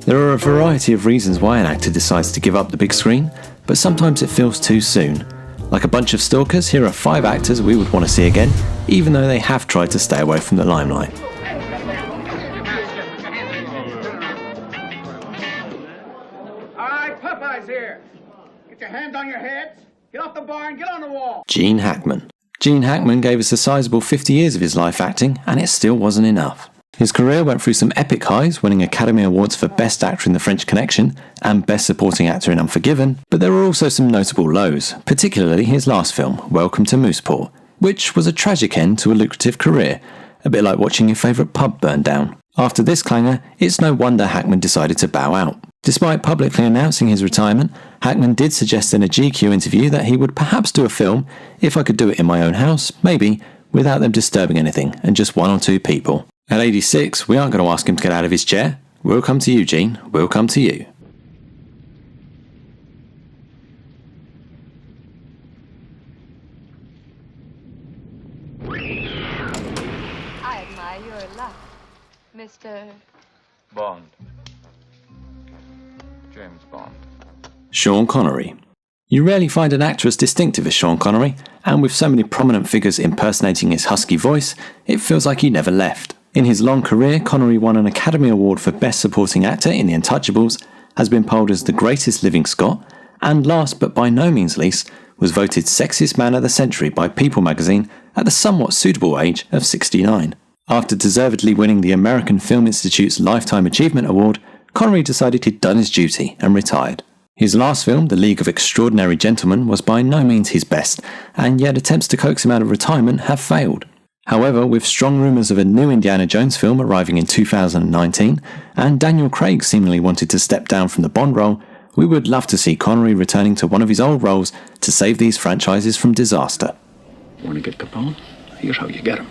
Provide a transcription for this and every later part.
There are a variety of reasons why an actor decides to give up the big screen, but sometimes it feels too soon. Like a bunch of stalkers, here are 5 actors we would want to see again, even though they have tried to stay away from the limelight. Alright, Popeye's here. Get your hands on your heads, get off the bar and get on the wall. Gene Hackman. Gene Hackman gave us a sizable 50 years of his life acting, and it still wasn't enough. His career went through some epic highs, winning Academy Awards for Best Actor in The French Connection and Best Supporting Actor in Unforgiven, but there were also some notable lows, particularly his last film, Welcome to Mooseport, which was a tragic end to a lucrative career, a bit like watching your favourite pub burn down. After this clanger, it's no wonder Hackman decided to bow out. Despite publicly announcing his retirement, Hackman did suggest in a GQ interview that he would perhaps do a film, if I could do it in my own house, maybe, without them disturbing anything, and just 1 or 2 people. At 86, we aren't going to ask him to get out of his chair. We'll come to you, Gene. We'll come to you. I admire your luck, Mr. Bond. James Bond. Sean Connery. You rarely find an actor as distinctive as Sean Connery, and with so many prominent figures impersonating his husky voice, it feels like he never left. In his long career, Connery won an Academy Award for Best Supporting Actor in The Untouchables, has been polled as the greatest living Scot, and last but by no means least, was voted Sexiest Man of the Century by People magazine at the somewhat suitable age of 69. After deservedly winning the American Film Institute's Lifetime Achievement Award, Connery decided he'd done his duty and retired. His last film, The League of Extraordinary Gentlemen, was by no means his best, and yet attempts to coax him out of retirement have failed. However, with strong rumours of a new Indiana Jones film arriving in 2019, and Daniel Craig seemingly wanted to step down from the Bond role, we would love to see Connery returning to one of his old roles to save these franchises from disaster. Want to get Capone? Here's how you get him.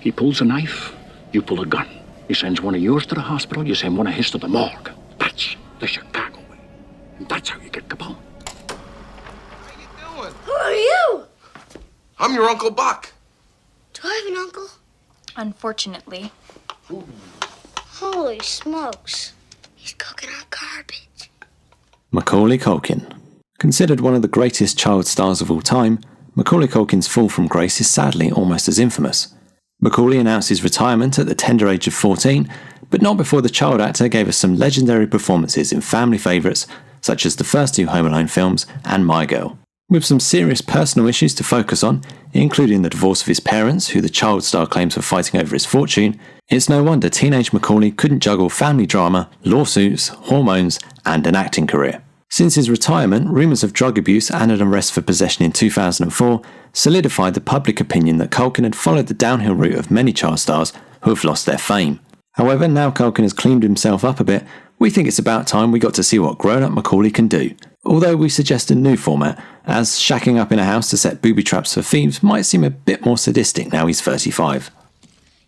He pulls a knife, you pull a gun. He sends one of yours to the hospital, you send one of his to the morgue. That's the Chicago way. And that's how you get Capone. How you doing? Who are you? I'm your Uncle Buck. Do I have an uncle? Unfortunately. Ooh. Holy smokes. He's cooking our garbage. Macaulay Culkin. Considered one of the greatest child stars of all time, Macaulay Culkin's fall from grace is sadly almost as infamous. Macaulay announced his retirement at the tender age of 14, but not before the child actor gave us some legendary performances in family favourites such as the first 2 Home Alone films and My Girl. With some serious personal issues to focus on, including the divorce of his parents, who the child star claims were fighting over his fortune, it's no wonder teenage Macaulay couldn't juggle family drama, lawsuits, hormones, and an acting career. Since his retirement, rumours of drug abuse and an arrest for possession in 2004 solidified the public opinion that Culkin had followed the downhill route of many child stars who have lost their fame. However, now Culkin has cleaned himself up a bit, we think it's about time we got to see what grown-up Macaulay can do. Although we suggest a new format, as shacking up in a house to set booby traps for thieves might seem a bit more sadistic now he's 35.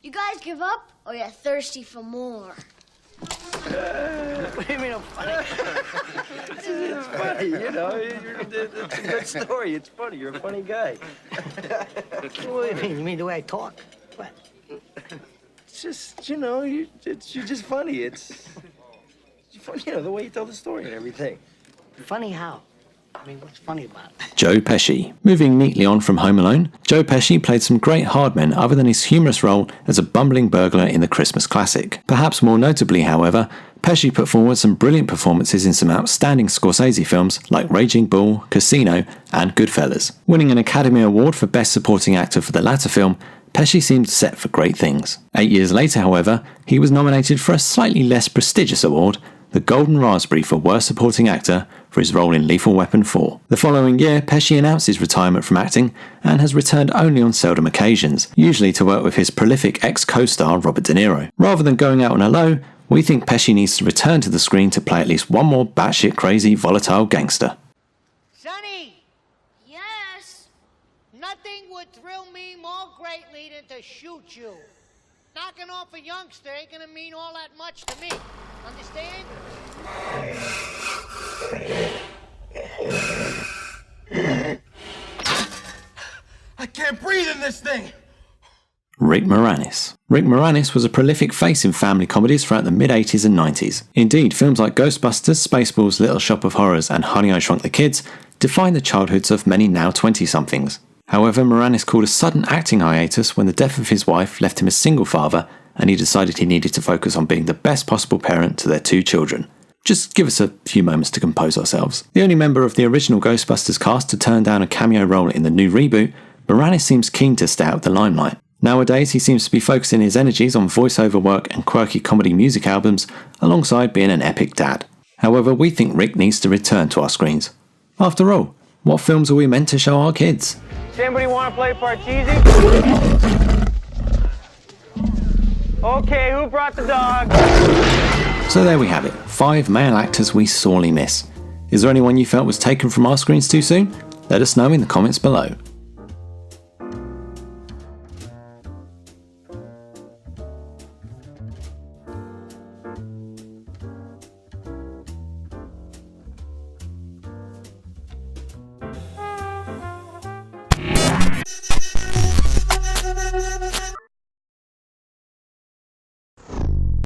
You guys give up, or you're thirsty for more? What do you mean I'm funny? It's funny, you know. It's a good story. It's funny. You're a funny guy. What do you mean? You mean the way I talk? What? It's just, you know, you're just funny. It's funny, you know, the way you tell the story and everything. Funny how? I mean, what's funny about it? Joe Pesci. Moving neatly on from Home Alone, Joe Pesci played some great hard men other than his humorous role as a bumbling burglar in the Christmas classic. Perhaps more notably, however, Pesci put forward some brilliant performances in some outstanding Scorsese films like Raging Bull, Casino, and Goodfellas. Winning an Academy Award for Best Supporting Actor for the latter film, Pesci seemed set for great things. 8 years later, however, he was nominated for a slightly less prestigious award, the Golden Raspberry for Worst Supporting Actor for his role in Lethal Weapon 4. The following year, Pesci announced his retirement from acting and has returned only on seldom occasions, usually to work with his prolific ex-co-star Robert De Niro. Rather than going out on a low, we think Pesci needs to return to the screen to play at least one more batshit crazy, volatile gangster. Sonny! Yes? Nothing would thrill me more greatly than to shoot you. Knocking off a youngster ain't gonna mean all that much to me. Understand? I can't breathe in this thing. Rick Moranis. Rick Moranis was a prolific face in family comedies throughout the mid-80s and 90s. Indeed, films like Ghostbusters, Spaceballs, Little Shop of Horrors and Honey, I Shrunk the Kids defined the childhoods of many now 20-somethings. However, Moranis called a sudden acting hiatus when the death of his wife left him a single father and he decided he needed to focus on being the best possible parent to their 2 children. Just give us a few moments to compose ourselves. The only member of the original Ghostbusters cast to turn down a cameo role in the new reboot, Moranis seems keen to stay out of the limelight. Nowadays, he seems to be focusing his energies on voiceover work and quirky comedy music albums, alongside being an epic dad. However, we think Rick needs to return to our screens. After all, what films are we meant to show our kids? Does anybody want to play Parcheesi? Okay, who brought the dog? So there we have it, 5 male actors we sorely miss. Is there anyone you felt was taken from our screens too soon? Let us know in the comments below.